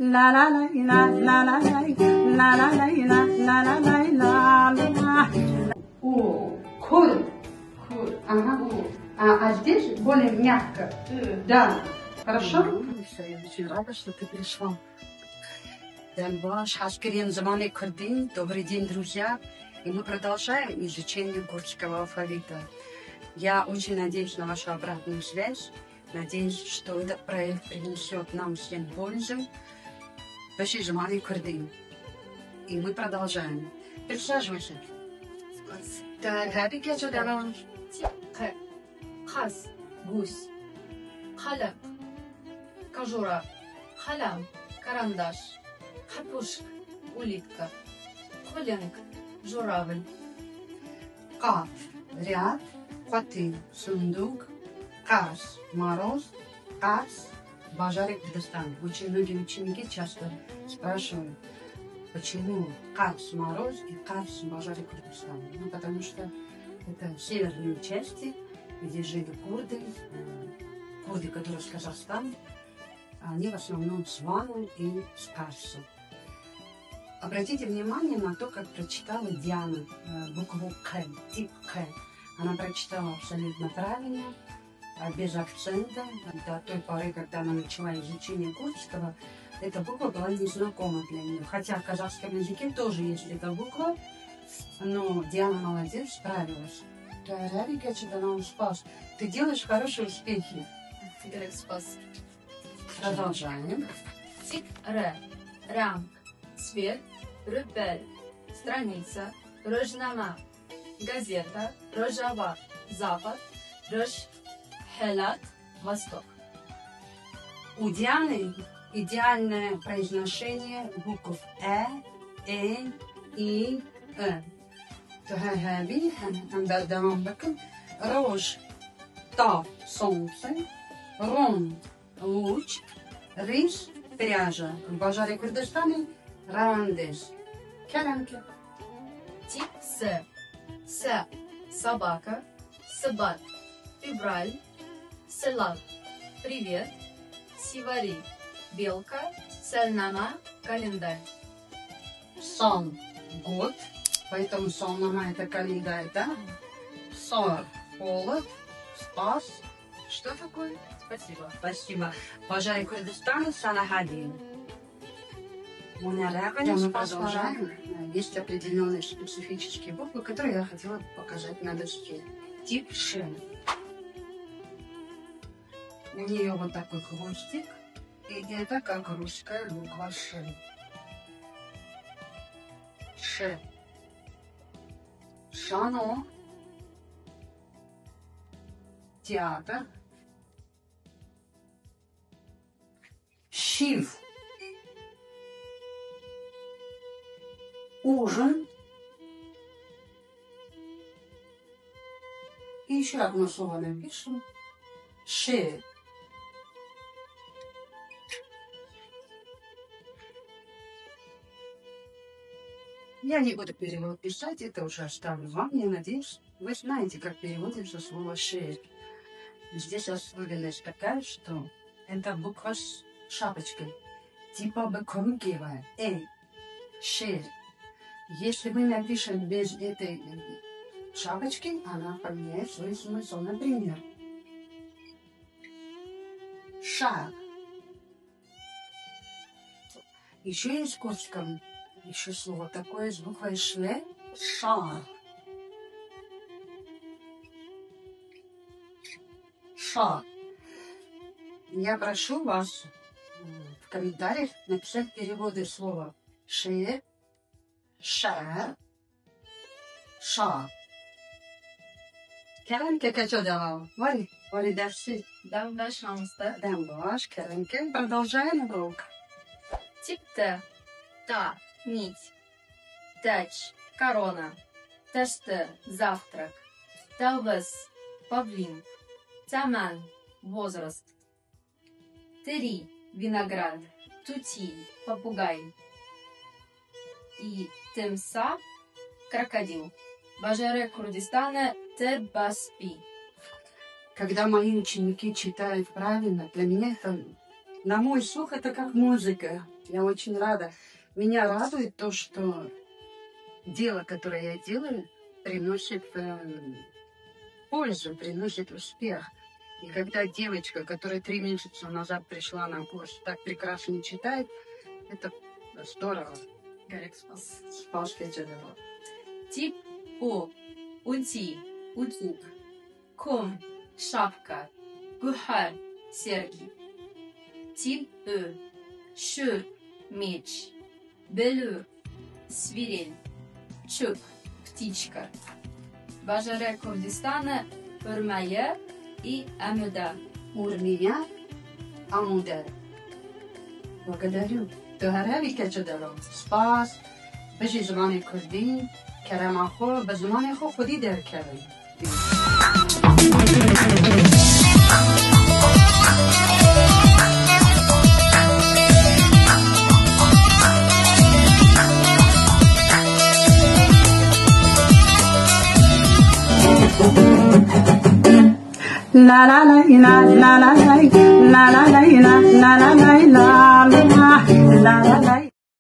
la la la la la la la la la la la la la la. О, cool. Cool. Ага. А здесь более мягко. Да. Хорошо? Я очень рада, что ты пришла. Дальбаш, Хашкирин, Заманы Курдин. Добрый день, друзья. И мы продолжаем изучение курдского алфавита. Я очень надеюсь на вашу обратную связь. Надеюсь, что этот проект принесет нам всем пользу. Баши Заманы Курдин. И мы продолжаем. Присаживайся. Так, хабик я чудо. Хас, гусь, халак, кожура, халам, карандаш, хапушка, улитка, коленк, журавль. Каф, ряд, хваты, сундук, каш, мороз, кас, бажарик Кыргызстан. Очень многие ученики часто спрашивают, почему кас, мороз и кас, бажарик Кыргызстан. Ну, потому что это северные части, где жили курды, которые с Казахстана, они в основном с Вану и с Карсу. Обратите внимание на то, как прочитала Диана букву К, тип К. Она прочитала абсолютно правильно, без акцента. До той поры, когда она начала изучение курдского, эта буква была незнакома для нее. Хотя в казахском языке тоже есть эта буква, но Диана молодец, справилась. Ты делаешь хорошие успехи. Спас. Продолжаем. Тип Р. Ранг. Цвет. Рупель. Страница. Рожнама. Газета. Рожава. Запад. Рож. Хелат. Восток. У Дианы идеальное произношение букв И, هذه هنبدأ بكم روج та солнце рон луч рис пряжа в бажаре Кыргызстана равандес каланки. Тип С. С. Собака. Сабат. Февраль. Селал. Привет. Сивари. Белка. Сальнама. Календарь. Сан год, поэтому солнама это календарь, да? Сор холод, спас. Что такое? Спасибо. Спасибо. Бажаре Кыргызстана Санахадин. Мы продолжаем. Есть определенные специфические буквы, которые я хотела показать на доске. Тип Ш. У нее вот такой хвостик, и это как русская буква Ш. Ш. Шано. Театр. Шив. Ужин. И еще одно слово напишем. Ше. Я не буду перевод писать, это уже оставлю вам. Я надеюсь, вы знаете, как переводится слово «шея». Здесь особенность такая, что это буква с шапочкой, типа беконгева, шея. Если мы напишем без этой шапочки, она поменяет свой смысл. Например, шаг. Еще есть в курдском еще слово такое с буквой шле. Шар. Шар. Я прошу вас в комментариях написать переводы слова ше, шар, шар. Керенке качодава. Вали дерси. Дам шанста. Дам ваш Керенке. Продолжаем урок. Тип Т. Та. Нить. Тач. Корона. Ташты. Завтрак. Талвес. Павлин. Таман. Возраст. Тери. Виноград. Тути. Попугай. И Темса. Крокодил. Бажаре Курдистана. Тебаспи. Когда мои ученики читают правильно, для меня это, на мой слух, это как музыка. Я очень рада. Меня радует то, что дело, которое я делаю, приносит пользу, приносит успех. И когда девочка, которая 3 месяца назад пришла на курс, так прекрасно читает, это здорово. Спас Кечедало. Тип У. Утик. Кум. Шапка. Гухар. Серьги. Тип Ü. Шур. Меч. Белюр. Свирель. Чуб. Птичка. Бажаре Курдистана. Урмая и Амуда. Урмия, Амудар. Благодарю. Тохарави Кечедало. Спас. بجي زمان كردي كلام أخو بزمان أخو خودي در كلام. La la la la la la la la la la la la la la la la la la la